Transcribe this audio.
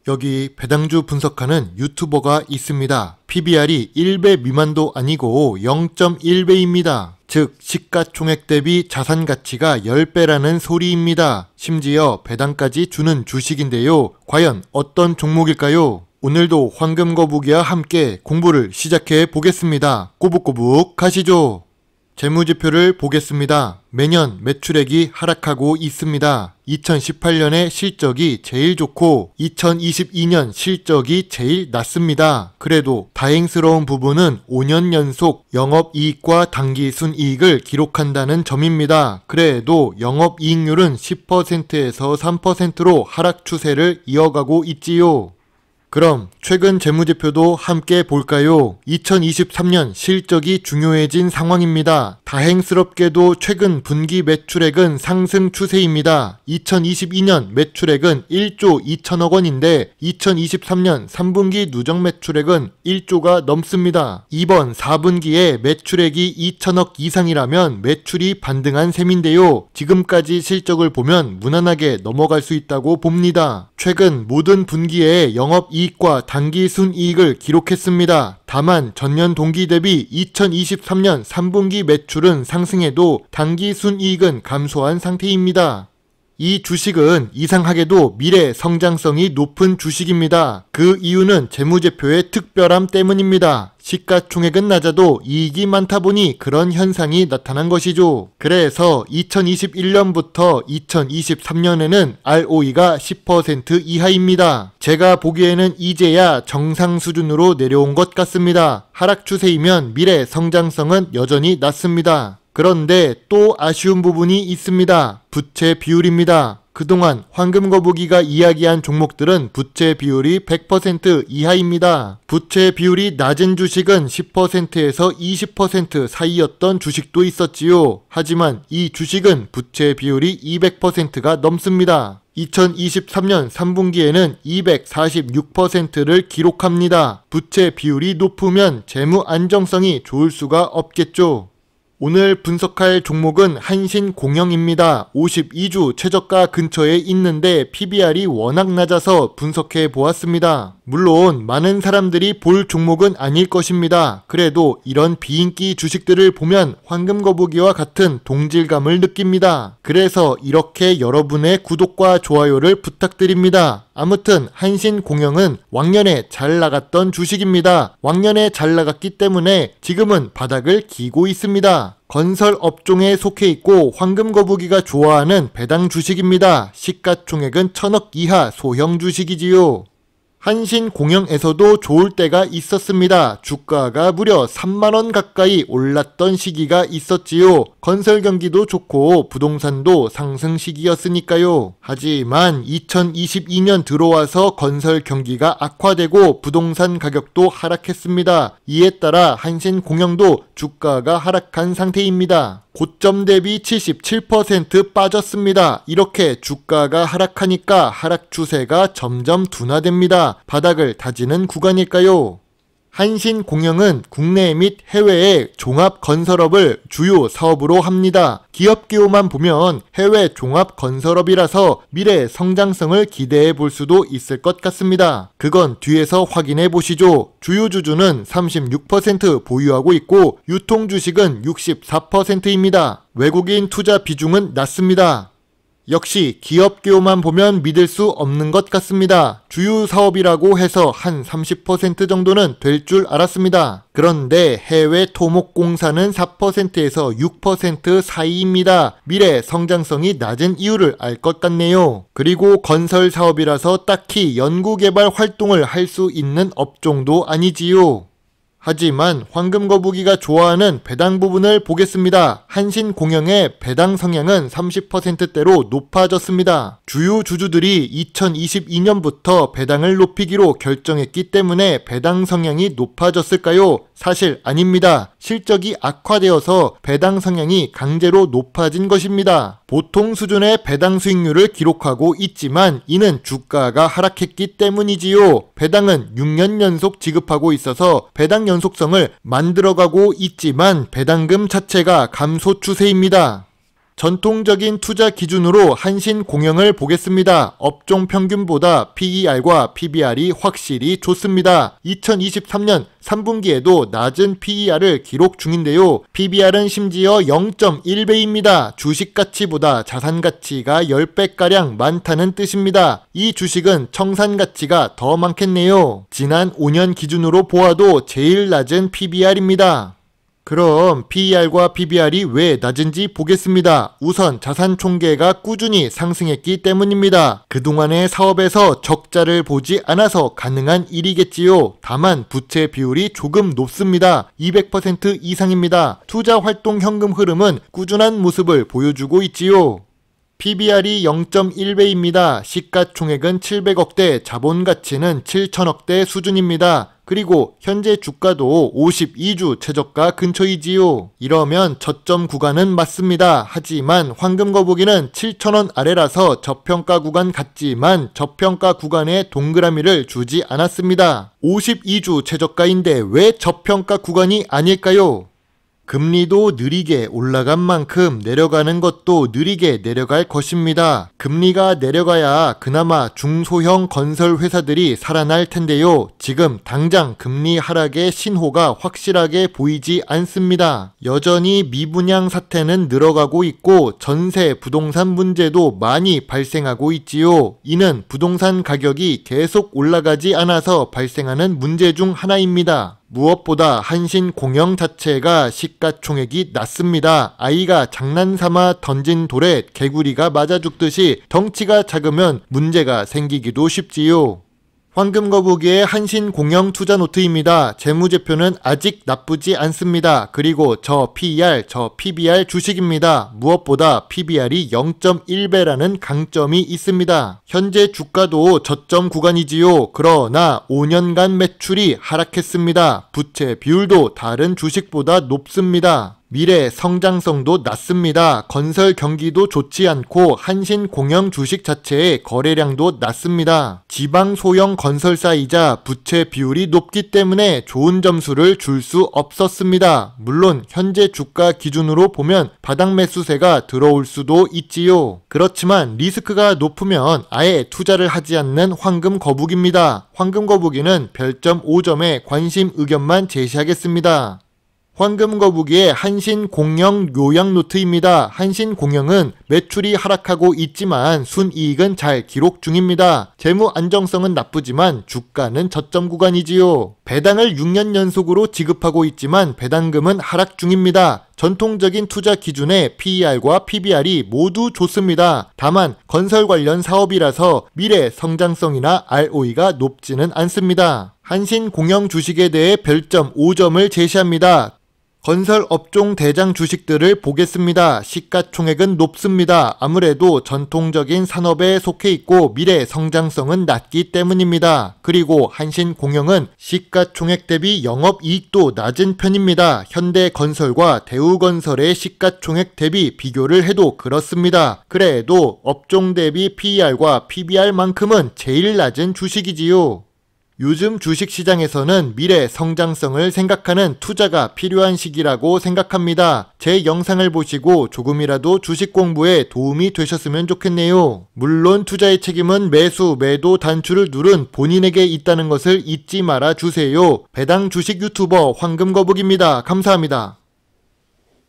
여기 배당주 분석하는 유튜버가 있습니다. PBR이 1배 미만도 아니고 0.1배입니다. 즉 시가총액 대비 자산가치가 10배라는 소리입니다. 심지어 배당까지 주는 주식인데요. 과연 어떤 종목일까요? 오늘도 황금거북이와 함께 공부를 시작해 보겠습니다. 꼬북꼬북 가시죠. 재무지표를 보겠습니다. 매년 매출액이 하락하고 있습니다. 2018년에 실적이 제일 좋고 2022년 실적이 제일 낮습니다. 그래도 다행스러운 부분은 5년 연속 영업이익과 당기순이익을 기록한다는 점입니다. 그래도 영업이익률은 10%에서 3%로 하락 추세를 이어가고 있지요. 그럼 최근 재무제표도 함께 볼까요? 2023년 실적이 중요해진 상황입니다. 다행스럽게도 최근 분기 매출액은 상승 추세입니다. 2022년 매출액은 1조 2천억 원인데 2023년 3분기 누적 매출액은 1조가 넘습니다. 이번 4분기에 매출액이 2천억 이상이라면 매출이 반등한 셈인데요. 지금까지 실적을 보면 무난하게 넘어갈 수 있다고 봅니다. 최근 모든 분기에 영업이익과 당기순이익을 기록했습니다. 다만 전년 동기 대비 2023년 3분기 매출은 상승해도 당기순이익은 감소한 상태입니다. 이 주식은 이상하게도 미래 성장성이 높은 주식입니다. 그 이유는 재무제표의 특별함 때문입니다. 시가총액은 낮아도 이익이 많다 보니 그런 현상이 나타난 것이죠. 그래서 2021년부터 2023년에는 ROE가 10% 이하입니다. 제가 보기에는 이제야 정상 수준으로 내려온 것 같습니다. 하락 추세이면 미래 성장성은 여전히 낮습니다. 그런데 또 아쉬운 부분이 있습니다. 부채 비율입니다. 그동안 황금거북이가 이야기한 종목들은 부채 비율이 100% 이하입니다. 부채 비율이 낮은 주식은 10%에서 20% 사이였던 주식도 있었지요. 하지만 이 주식은 부채 비율이 200%가 넘습니다. 2023년 3분기에는 246%를 기록합니다. 부채 비율이 높으면 재무 안정성이 좋을 수가 없겠죠. 오늘 분석할 종목은 한신공영입니다. 52주 최저가 근처에 있는데 PBR이 워낙 낮아서 분석해 보았습니다. 물론 많은 사람들이 볼 종목은 아닐 것입니다. 그래도 이런 비인기 주식들을 보면 황금거북이와 같은 동질감을 느낍니다. 그래서 이렇게 여러분의 구독과 좋아요를 부탁드립니다. 아무튼 한신공영은 왕년에 잘 나갔던 주식입니다. 왕년에 잘 나갔기 때문에 지금은 바닥을 기고 있습니다. 건설 업종에 속해 있고 황금거북이가 좋아하는 배당 주식입니다. 시가총액은 1000억 이하 소형 주식이지요. 한신공영에서도 좋을 때가 있었습니다. 주가가 무려 3만원 가까이 올랐던 시기가 있었지요. 건설 경기도 좋고 부동산도 상승 시기였으니까요. 하지만 2022년 들어와서 건설 경기가 악화되고 부동산 가격도 하락했습니다. 이에 따라 한신공영도 주가가 하락한 상태입니다. 고점 대비 77% 빠졌습니다. 이렇게 주가가 하락하니까 하락 추세가 점점 둔화됩니다. 바닥을 다지는 구간일까요? 한신공영은 국내 및 해외의 종합건설업을 주요 사업으로 합니다. 기업 기호만 보면 해외 종합건설업이라서 미래 성장성을 기대해 볼 수도 있을 것 같습니다. 그건 뒤에서 확인해 보시죠. 주요 주주는 36% 보유하고 있고 유통주식은 64%입니다. 외국인 투자 비중은 낮습니다. 역시 기업 기호만 보면 믿을 수 없는 것 같습니다. 주요 사업이라고 해서 한 30% 정도는 될 줄 알았습니다. 그런데 해외 토목공사는 4%에서 6% 사이입니다. 미래 성장성이 낮은 이유를 알 것 같네요. 그리고 건설 사업이라서 딱히 연구개발 활동을 할 수 있는 업종도 아니지요. 하지만 황금거북이가 좋아하는 배당 부분을 보겠습니다. 한신공영의 배당 성향은 30%대로 높아졌습니다. 주요 주주들이 2022년부터 배당을 높이기로 결정했기 때문에 배당 성향이 높아졌을까요? 사실 아닙니다. 실적이 악화되어서 배당 성향이 강제로 높아진 것입니다. 보통 수준의 배당 수익률을 기록하고 있지만 이는 주가가 하락했기 때문이지요. 배당은 6년 연속 지급하고 있어서 배당 연속성을 만들어가고 있지만 배당금 자체가 감소 추세입니다. 전통적인 투자 기준으로 한신공영을 보겠습니다. 업종 평균보다 PER과 PBR이 확실히 좋습니다. 2023년 3분기에도 낮은 PER을 기록 중인데요. PBR은 심지어 0.1배입니다. 주식 가치보다 자산 가치가 10배가량 많다는 뜻입니다. 이 주식은 청산 가치가 더 많겠네요. 지난 5년 기준으로 보아도 제일 낮은 PBR입니다. 그럼 PER과 PBR이 왜 낮은지 보겠습니다. 우선 자산 총계가 꾸준히 상승했기 때문입니다. 그동안의 사업에서 적자를 보지 않아서 가능한 일이겠지요. 다만 부채 비율이 조금 높습니다. 200% 이상입니다. 투자 활동 현금 흐름은 꾸준한 모습을 보여주고 있지요. PBR이 0.1배입니다. 시가총액은 700억대, 자본가치는 7천억대 수준입니다. 그리고 현재 주가도 52주 최저가 근처이지요. 이러면 저점 구간은 맞습니다. 하지만 황금거북이는 7,000원 아래라서 저평가 구간 같지만 저평가 구간에 동그라미를 주지 않았습니다. 52주 최저가인데 왜 저평가 구간이 아닐까요? 금리도 느리게 올라간 만큼 내려가는 것도 느리게 내려갈 것입니다. 금리가 내려가야 그나마 중소형 건설 회사들이 살아날 텐데요. 지금 당장 금리 하락의 신호가 확실하게 보이지 않습니다. 여전히 미분양 사태는 늘어가고 있고 전세 부동산 문제도 많이 발생하고 있지요. 이는 부동산 가격이 계속 올라가지 않아서 발생하는 문제 중 하나입니다. 무엇보다 한신공영 자체가 시가총액이 낮습니다. 아이가 장난삼아 던진 돌에 개구리가 맞아 죽듯이 덩치가 작으면 문제가 생기기도 쉽지요. 황금거북이의 한신공영 투자노트입니다. 재무제표는 아직 나쁘지 않습니다. 그리고 저 PER, 저 PBR 주식입니다. 무엇보다 PBR이 0.1배라는 강점이 있습니다. 현재 주가도 저점 구간이지요. 그러나 5년간 매출이 하락했습니다. 부채 비율도 다른 주식보다 높습니다. 미래 성장성도 낮습니다. 건설 경기도 좋지 않고 한신공영 주식 자체의 거래량도 낮습니다. 지방 소형 건설사이자 부채 비율이 높기 때문에 좋은 점수를 줄 수 없었습니다. 물론 현재 주가 기준으로 보면 바닥 매수세가 들어올 수도 있지요. 그렇지만 리스크가 높으면 아예 투자를 하지 않는 황금거북입니다. 황금거북이는 별점 5점에 관심 의견만 제시하겠습니다. 황금거북이의 한신공영 요약노트입니다. 한신공영은 매출이 하락하고 있지만 순이익은 잘 기록 중입니다. 재무 안정성은 나쁘지만 주가는 저점 구간이지요. 배당을 6년 연속으로 지급하고 있지만 배당금은 하락 중입니다. 전통적인 투자 기준의 PER과 PBR이 모두 좋습니다. 다만 건설 관련 사업이라서 미래 성장성이나 ROE가 높지는 않습니다. 한신공영 주식에 대해 별점 5점을 제시합니다. 건설 업종 대장 주식들을 보겠습니다. 시가총액은 높습니다. 아무래도 전통적인 산업에 속해 있고 미래 성장성은 낮기 때문입니다. 그리고 한신공영은 시가총액 대비 영업이익도 낮은 편입니다. 현대건설과 대우건설의 시가총액 대비 비교를 해도 그렇습니다. 그래도 업종 대비 PER과 PBR만큼은 제일 낮은 주식이지요. 요즘 주식시장에서는 미래 성장성을 생각하는 투자가 필요한 시기라고 생각합니다. 제 영상을 보시고 조금이라도 주식 공부에 도움이 되셨으면 좋겠네요. 물론 투자의 책임은 매수, 매도 단추를 누른 본인에게 있다는 것을 잊지 말아 주세요. 배당 주식 유튜버 황금거북입니다. 감사합니다.